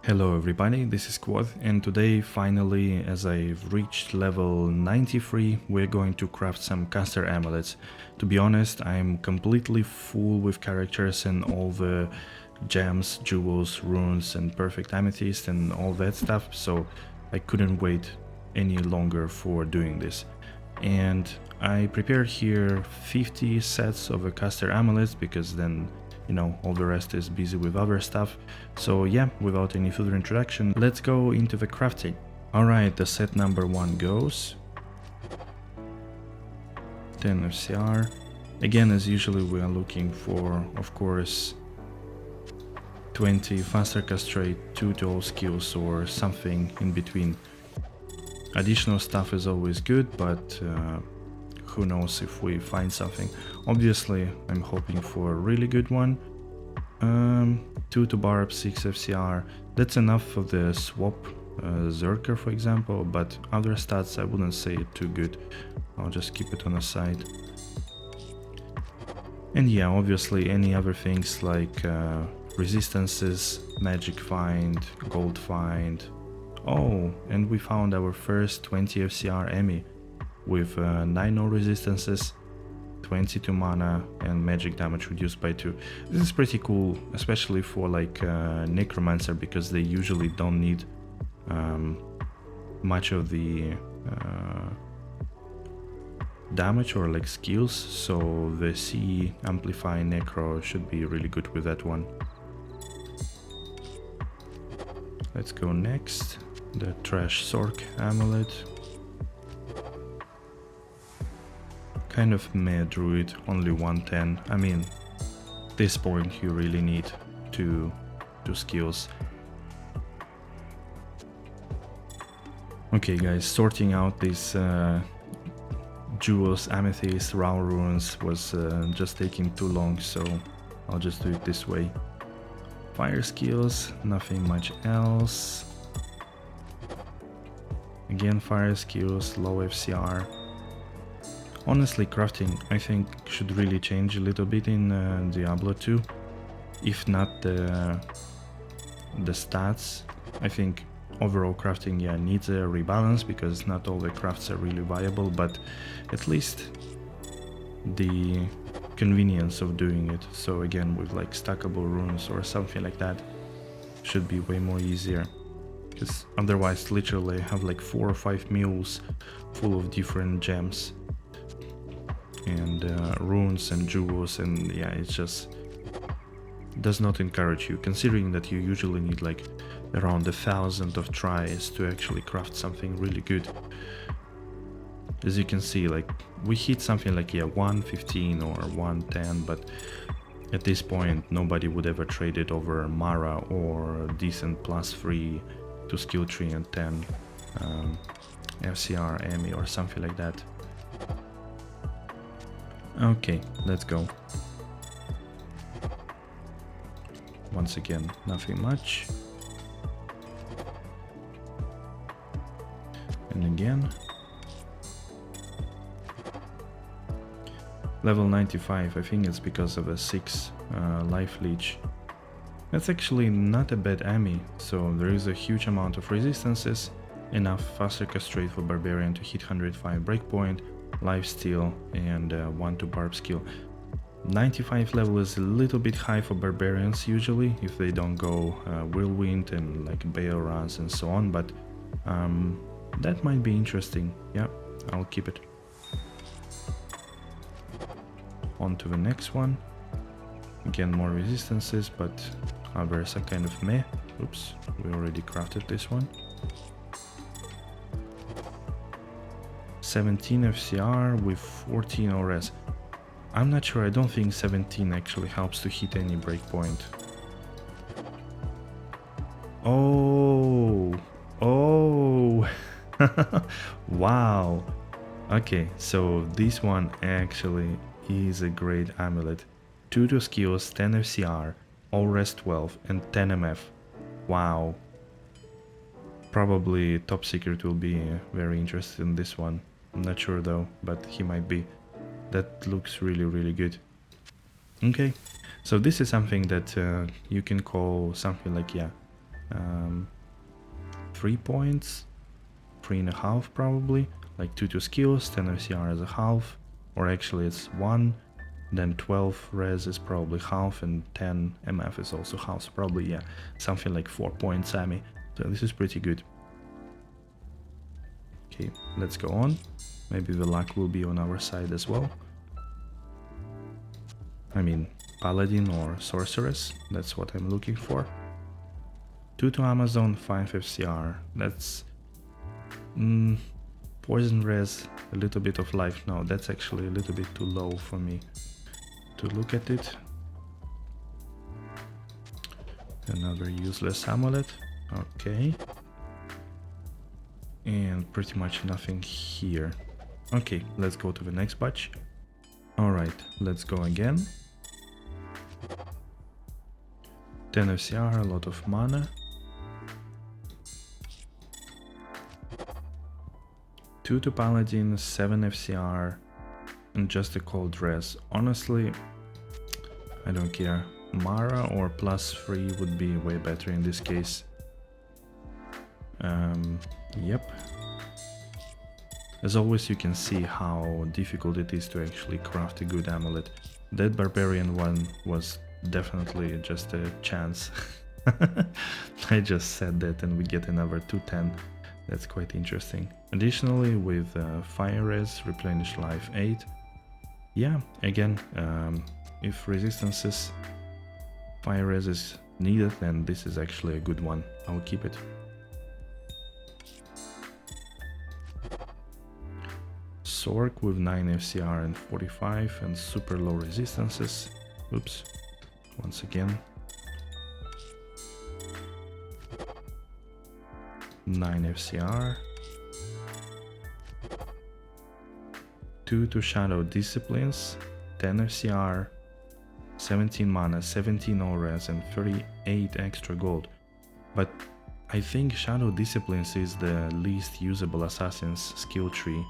Hello everybody, this is Quad, and today finally, as I've reached level 93, we're going to craft some Caster Amulets. To be honest, I'm completely full with characters and all the gems, jewels, runes and perfect Amethyst and all that stuff, so I couldn't wait any longer for doing this. And I prepared here 50 sets of a Caster Amulets because then all the rest is busy with other stuff. So yeah, without any further introduction, let's go into the crafting. Alright, the set number 1 goes 10 FCR. Again, as usually, we are looking for, of course, 20 faster castrate, 2 to all skills or something in between. Additional stuff is always good, but who knows if we find something. Obviously, I'm hoping for a really good one. 2 to Barb, 6 FCR. That's enough for the swap Zerker, for example, but other stats I wouldn't say too good. I'll just keep it on the side. And yeah, obviously any other things like resistances, magic find, gold find. Oh, and we found our first 20 FCR Emmy with 9 no resistances, 22 mana and magic damage reduced by 2. This is pretty cool, especially for like Necromancer, because they usually don't need much of the damage or like skills, so the CE Amplify Necro should be really good with that one. Let's go next, the Trash Sork Amulet. Kind of meh druid, only 110. I mean, at this point you really need two skills. Okay guys, sorting out these jewels, amethyst, raw runes was just taking too long, so I'll just do it this way. Fire skills, nothing much else. Again, fire skills, low FCR. Honestly, crafting, I think, should really change a little bit in Diablo 2. If not the stats, I think overall crafting, yeah, needs a rebalance because not all the crafts are really viable, but at least the convenience of doing it. So again, with like stackable runes or something like that, should be way more easier. Because otherwise, literally, I have like 4 or 5 mules full of different gems and runes and jewels, and yeah, it just does not encourage you, considering that you usually need like around 1,000 of tries to actually craft something really good. As you can see, like we hit something like 115 or 110, but at this point nobody would ever trade it over Mara or decent +3 to skill tree and 10 FCR Emmy or something like that. Okay, let's go. Once again, nothing much. And again. Level 95, I think it's because of a 6 life leech. That's actually not a bad Emmy, so there is a huge amount of resistances, enough faster castrate for Barbarian to hit 105 breakpoint, lifesteal and 1 to Barb skill. 95 level is a little bit high for Barbarians usually, if they don't go Whirlwind and like Bale runs and so on, but that might be interesting. Yeah, I'll keep it. On to the next one. Again, more resistances, but others are kind of meh. Oops, we already crafted this one. 17 FCR with 14 ORS. I'm not sure, I don't think 17 actually helps to hit any breakpoint. Oh! Wow! Okay, so this one actually is a great amulet. 2 to skills, 10 FCR, all rest 12 and 10 MF. Wow. Probably Top Secret will be very interested in this one. I'm not sure though, but he might be. That looks really good. Okay, so this is something that you can call something like 3 points, 3.5 probably, like 2 to skills, 10 FCR is a half, or actually it's 1, then 12 res is probably half, and 10 MF is also half, so probably, yeah, something like 4 points Ami. So this is pretty good. Okay, let's go on. Maybe the luck will be on our side as well. I mean, Paladin or Sorceress, that's what I'm looking for. 2 to Amazon, 5 FCR, that's... poison res, a little bit of life. No, that's actually a little bit too low for me to look at it. Another useless amulet, okay. And pretty much nothing here. Okay, let's go to the next batch. Alright, let's go again. 10 FCR, a lot of mana. 2 to Paladin, 7 FCR, and just a cold res. Honestly, I don't care. Mara or +3 would be way better in this case. Yep. As always, you can see how difficult it is to actually craft a good amulet. That barbarian one was definitely just a chance. I just said that and we get another 210. That's quite interesting. Additionally, with fire res, replenish life 8. Yeah, again, if resistances fire res is needed, then this is actually a good one. I'll keep it. Sork with 9 FCR and 45 and super low resistances. Oops, once again. 9 FCR. 2 to Shadow Disciplines, 10 FCR, 17 mana, 17 ores and 38 extra gold. But I think Shadow Disciplines is the least usable assassin's skill tree.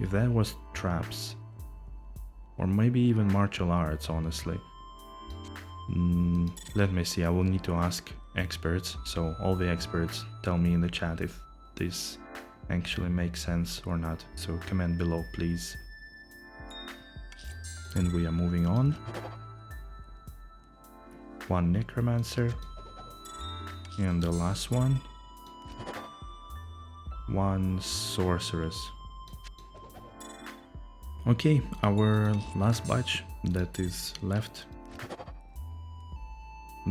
If that was traps, or maybe even martial arts, honestly. Let me see, I will need to ask experts, so all the experts tell me in the chat if this actually makes sense or not, so comment below please. And we are moving on. 1 Necromancer, and the last one, 1 Sorceress. Okay, our last batch that is left,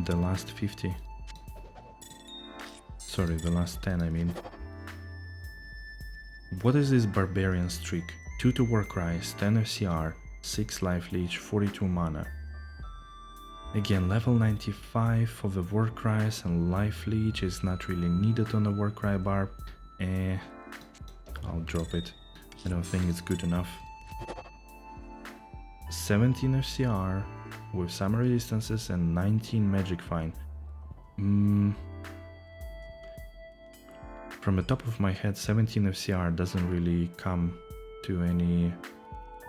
the last 50. Sorry, the last 10 I mean. What is this barbarian streak? 2 to Warcries, 10 FCR, 6 life leech, 42 mana. Again, level 95 for the Warcries and life leech is not really needed on the Warcry Barb. I'll drop it. I don't think it's good enough. 17 FCR with some resistances and 19 magic fine. From the top of my head, 17 FCR doesn't really come to any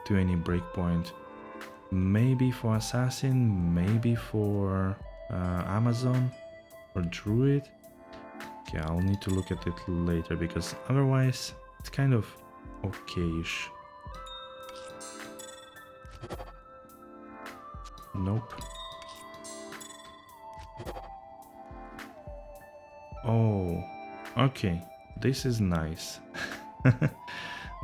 breakpoint. Maybe for assassin, maybe for Amazon or druid. Okay, I'll need to look at it later because otherwise it's kind of okay-ish. Nope. Oh, okay, this is nice.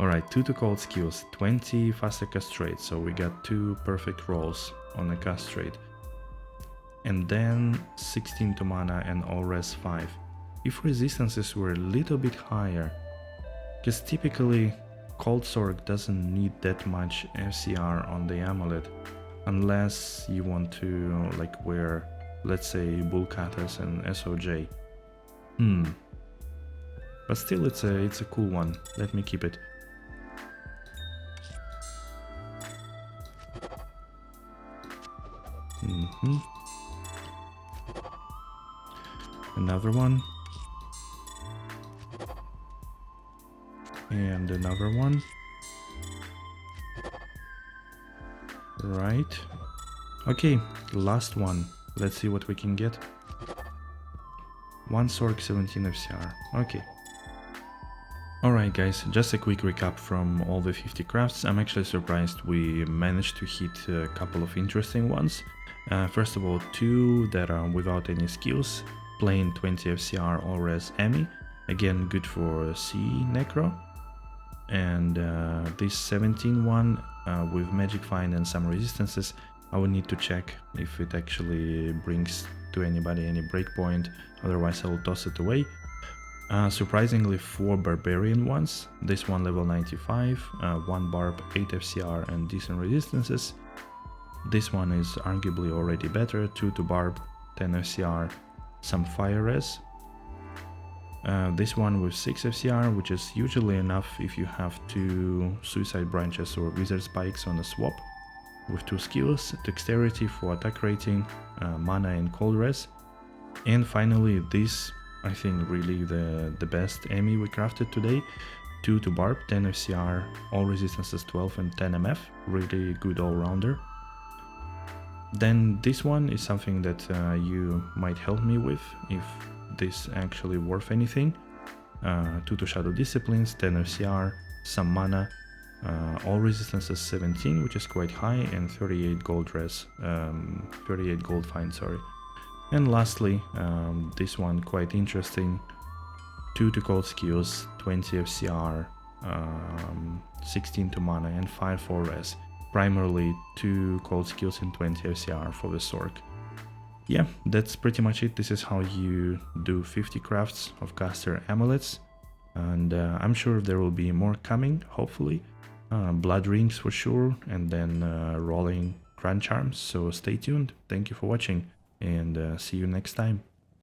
Alright, 2 to cold skills, 20 faster castrate, so we got 2 perfect rolls on a castrate. And then 16 to mana and all res 5. If resistances were a little bit higher, because typically Cold Sork doesn't need that much FCR on the amulet, unless you want to like wear, let's say, Bulkatas and SOJ. But still, it's a cool one. Let me keep it. Another one. And another one. Right. Okay, last one. Let's see what we can get. 1 Sork, 17 FCR. Okay. Alright guys, just a quick recap from all the 50 crafts. I'm actually surprised we managed to hit a couple of interesting ones. First of all, 2 that are without any skills, plain 20 FCR all res Ami, again good for C Necro. And this 17 one with Magic Find and some resistances, I would need to check if it actually brings to anybody any breakpoint, otherwise I will toss it away. Surprisingly 4 barbarian ones, this one level 95, 1 barb, 8 FCR and decent resistances. This one is arguably already better, 2 to barb, 10 FCR, some fire res. This one with 6 FCR, which is usually enough if you have 2 suicide branches or wizard spikes on a swap, with 2 skills, dexterity for attack rating, mana and cold res. And finally this, I think really the best Ami we crafted today, 2 to barb, 10 FCR, all resistances 12 and 10 MF, really good all-rounder. Then this one is something that you might help me with if this actually worth anything. 2 to shadow disciplines, 10 FCR, some mana, all resistances 17, which is quite high, and 38 gold res, 38 gold fine, sorry. And lastly, this one quite interesting, 2 to cold skills, 20 FCR, 16 to mana and 5 for res. Primarily 2 cold skills and 20 FCR for the Sork. Yeah, that's pretty much it. This is how you do 50 crafts of Caster Amulets. And I'm sure there will be more coming, hopefully. Blood rings for sure, and then rolling Grand Charms, so stay tuned. Thank you for watching, and see you next time.